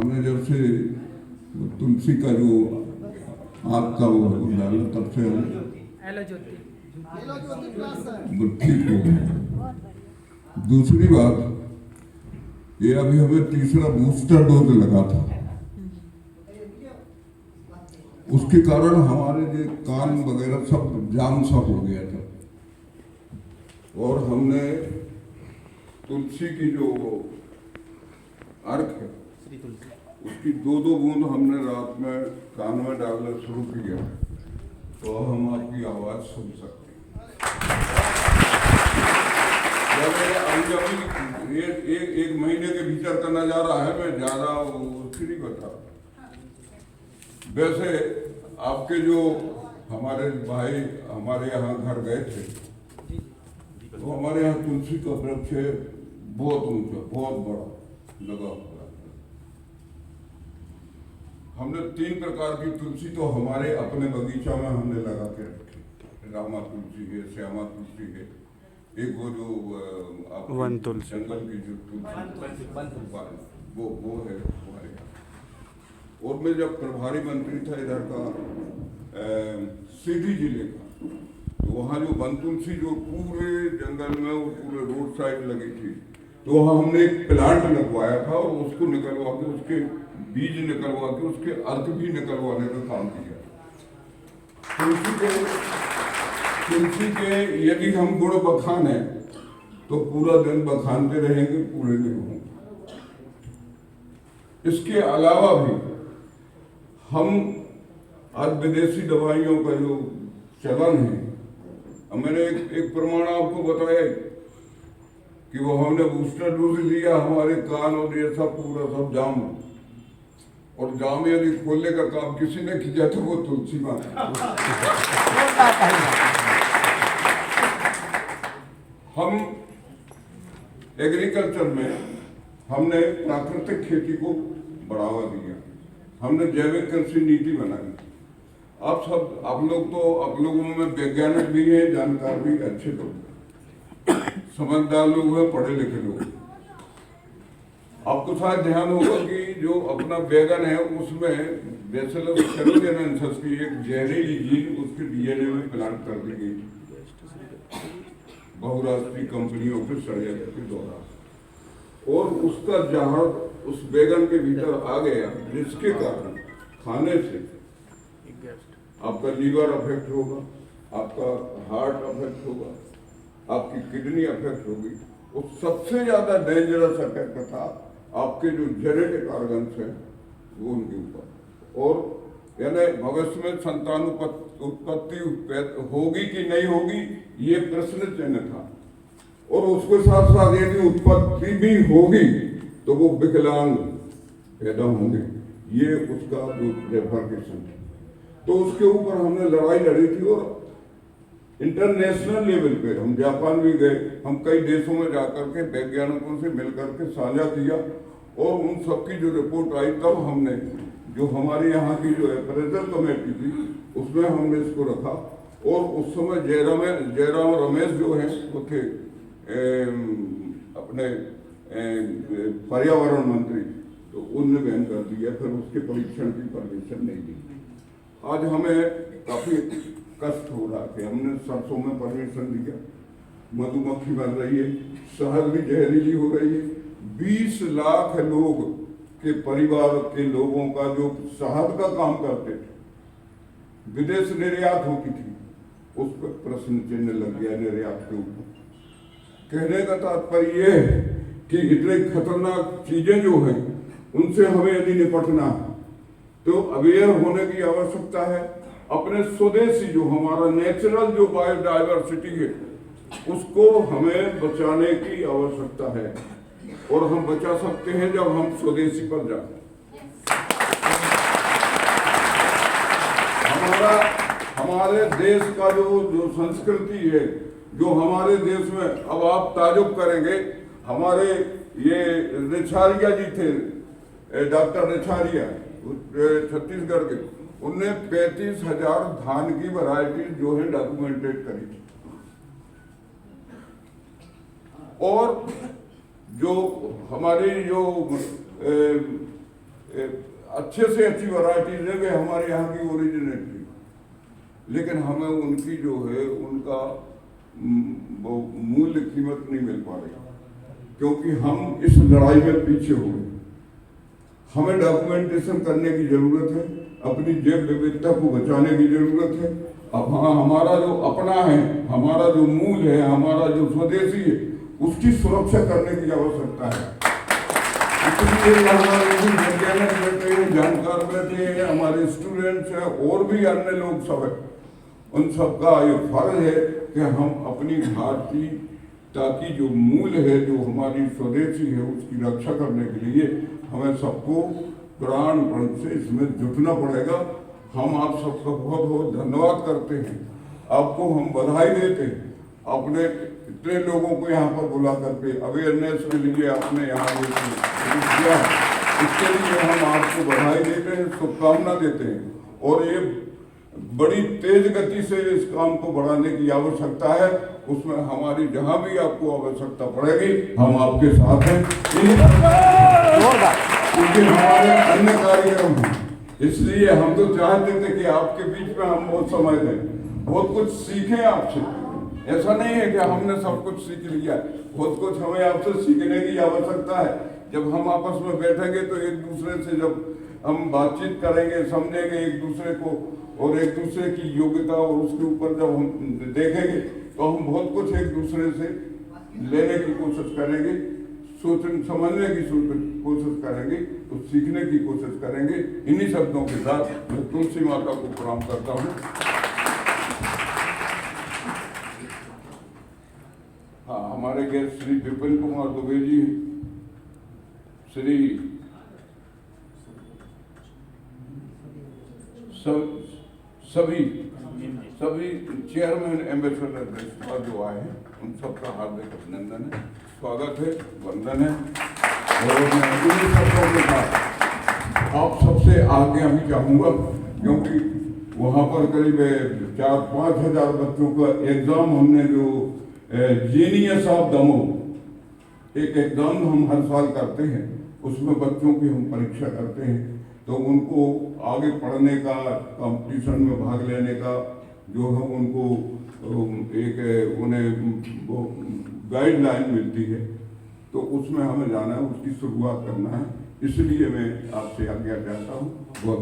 हमने जब से तुलसी का जो आग का वो डाला तब से वो ठीक हो गया। दूसरी बात ये अभी हमें तीसरा बूस्टर डोज लगा था, उसके कारण हमारे जो कान वगैरह सब जाम सा हो गया था, और हमने तुलसी की जो अर्क है उसकी 2-2 बूंद हमने रात में कान में डालना शुरू किया, तो हम आपकी आवाज सुन सकते हैं। एक महीने के भीतर का नजारा है, मैं ज्यादा उसकी नहीं बता। वैसे आपके जो हमारे भाई हमारे यहाँ घर गए थे, तो हमारे यहाँ तुलसी का वृक्ष है, बहुत ऊंचा, बहुत बड़ा लगा हुआ। हमने 3 प्रकार की तुलसी तो हमारे अपने बगीचा में हमने लगा के रखी। रामा तुलसी है, श्यामा तुलसी है, एक वो जो वन तुलसी, जंगल की जो तुलसी वो है हमारे यहाँ। और मैं जब प्रभारी मंत्री था इधर का सीधी जिले का, तो वहाँ जो वन तुलसी जो पूरे जंगल में और पूरे रोड साइड लगी थी, तो वहाँ हमने एक प्लांट लगवाया था, और उसको निकलवा के उसके बीज निकलवा के उसके अर्क भी निकलवाने का काम किया। तुलसी के यदि हम गुण बखाने तो पूरा दिन बखानते रहेंगे, पूरे दिन होंगे। इसके अलावा भी हम आज विदेशी दवाइयों का जो चलन है, मैंने एक प्रमाण आपको बताया कि वो हमने बूस्टर डोज लिया, हमारे कान और ये सब पूरा सब जाम, और जाम यदि खोलने का काम किसी ने किया तो वो तुलसी माता। हम एग्रीकल्चर में हमने प्राकृतिक खेती को बढ़ावा दिया, हमने जैविक कृषि नीति बनाई। आप लोगों में वैज्ञानिक भी हैं, जानकार भी, अच्छे लोग, समझदार लोग हैं, पढ़े लिखे लोग। आपको शायद ध्यान होगा कि जो अपना बैगन है उसमें बैसिलस थैलेरोजेनेसिस की एक जहरीली जीन उसके डीएनए में प्लांट कर दी गई बहुराष्ट्रीय कंपनियों के षड्यंत्र के दौरान, और उसका जहर उस बैगन के भीतर आ गया, जिसके कारण खाने से आपका लीवर अफेक्ट होगा, आपका हार्ट अफेक्ट होगा, आपकी किडनी अफेक्ट होगी, और सबसे ज्यादा डेंजरस अटैक था आपके जो जेनेटिक ऑर्गन्स हैं वो उनके ऊपर। और यानी भविष्य में संतान उत्पत्ति होगी कि नहीं होगी, ये प्रश्न चिन्ह था। और उसके साथ साथ यदि उत्पत्ति भी होगी तो वो विकलांग पैदा होंगे, ये उसका जो रेफरकेशन है। तो उसके ऊपर हमने लड़ाई लड़ी थी, और इंटरनेशनल लेवल पे हम जापान भी गए, हम कई देशों में जाकर के वैज्ञानिकों से मिलकर के साझा किया, और उन सबकी जो रिपोर्ट आई तब हमने जो हमारे यहाँ की जो अप्रेजल कमेटी थी उसमें हमने इसको रखा। और उस समय जयराम रमेश जो हैं वो थे अपने पर्यावरण मंत्री, तो उनने बैन कर दिया, फिर उसके परीक्षण की परमिशन नहीं दी। आज हमें काफी कष्ट हो रहा है, हमने सरसों में परमिशन दिया, मधुमक्खी बन रही है, शहद भी जहरीली हो रही है। 20 लाख लोग के परिवार के लोगों का जो शहद का काम करते थे, विदेश निर्यात होती थी, उस पर प्रश्न चिन्ह लग गया निर्यात के ऊपर। कहने का तात्पर्य यह है कि इतने खतरनाक चीजें जो हैं उनसे हमें यदि निपटना है तो अवेयर होने की आवश्यकता है। अपने स्वदेशी जो हमारा नेचुरल जो बायोडाइवर्सिटी है उसको हमें बचाने की आवश्यकता है, और हम बचा सकते हैं जब हम स्वदेशी पर जाए। हमारे देश का जो संस्कृति है, जो हमारे देश में, अब आप ताजुब करेंगे, हमारे ये रिछारिया जी थे, डॉक्टर रिछारिया छत्तीसगढ़ के, उनने 35,000 धान की वैरायटी जो है डॉक्यूमेंटेड करी थी। और जो हमारी जो अच्छे से अच्छी वैरायटीज है वे हमारे यहाँ की ओरिजिनेटली, लेकिन हमें उनकी जो है उनका वो मूल्य कीमत नहीं मिल पा रही, क्योंकि हम इस लड़ाई में पीछे हो गए। हमें डॉक्यूमेंटेशन करने की जरूरत है, अपनी जैव विविधता को बचाने की जरूरत है। अब हाँ, हमारा जो अपना है, हमारा जो मूल है, हमारा जो स्वदेशी है, उसकी सुरक्षा करने की आवश्यकता है। इसलिए हमारे वैज्ञानिक बैठे हैं, जानकार बैठे हैं, हमारे स्टूडेंट्स हैं और भी अन्य लोग सब है, उन सबका ये फर्ज है कि हम अपनी भारतीयता की जो मूल है, जो हमारी स्वदेशी है, उसकी रक्षा करने के लिए हमें सबको प्राणपण से इसमें जुटना पड़ेगा। हम आप सबका बहुत बहुत धन्यवाद करते हैं, आपको हम बधाई देते हैं। अपने इतने लोगों को यहाँ पर बुला करके अवेयरनेस के लिए आपने यहाँ किया, इसके लिए हम आपको बधाई देते हैं, शुभकामना देते हैं। और ये बड़ी तेज गति से इस काम को बढ़ाने की आवश्यकता है, उसमें हमारी जहां भी आपको आवश्यकता पड़ेगी हम आपके साथ हैं, क्योंकि हमारे अन्य कार्यक्रम हैं। इसलिए हम तो चाहते थे कि आपके बीच में हम बहुत समय दें, बहुत कुछ सीखें आपसे। ऐसा नहीं है कि हमने सब कुछ सीख लिया, बहुत कुछ हमें आपसे सीखने की आवश्यकता है। जब हम आपस में बैठेंगे तो एक दूसरे से जब हम बातचीत करेंगे, समझेंगे एक दूसरे को और एक दूसरे की योग्यता और उसके ऊपर जब हम देखेंगे तो हम बहुत कुछ एक दूसरे से लेने की कोशिश करेंगे, सोचने समझने की कोशिश करेंगे, तो सीखने की कोशिश करेंगे। इन्हीं शब्दों के साथ मैं तुलसी माता को प्रणाम करता हूँ। हाँ, हमारे गेस्ट श्री विपिन कुमार दुबे जी, श्री सभी चेयरमैन एम्बेसडर जो आए हैं उन सबका हार्दिक अभिनंदन है, स्वागत है, वंदन है। और मैं इन्हीं शब्दों के साथ आप सबसे आगे अभी चाहूँगा, क्योंकि वहाँ पर करीब 4-5 हज़ार बच्चों का एग्जाम हमने जो जीनियस ऑफ दमोह एक एग्जाम हम हर साल करते हैं, उसमें बच्चों की हम परीक्षा करते हैं, तो उनको आगे पढ़ने का, कंपटीशन में भाग लेने का जो है उनको एक उन्हें वो गाइडलाइन मिलती है, तो उसमें हमें जाना है, उसकी शुरुआत करना है। इसलिए मैं आपसे आज्ञा चाहता हूँ। बहुत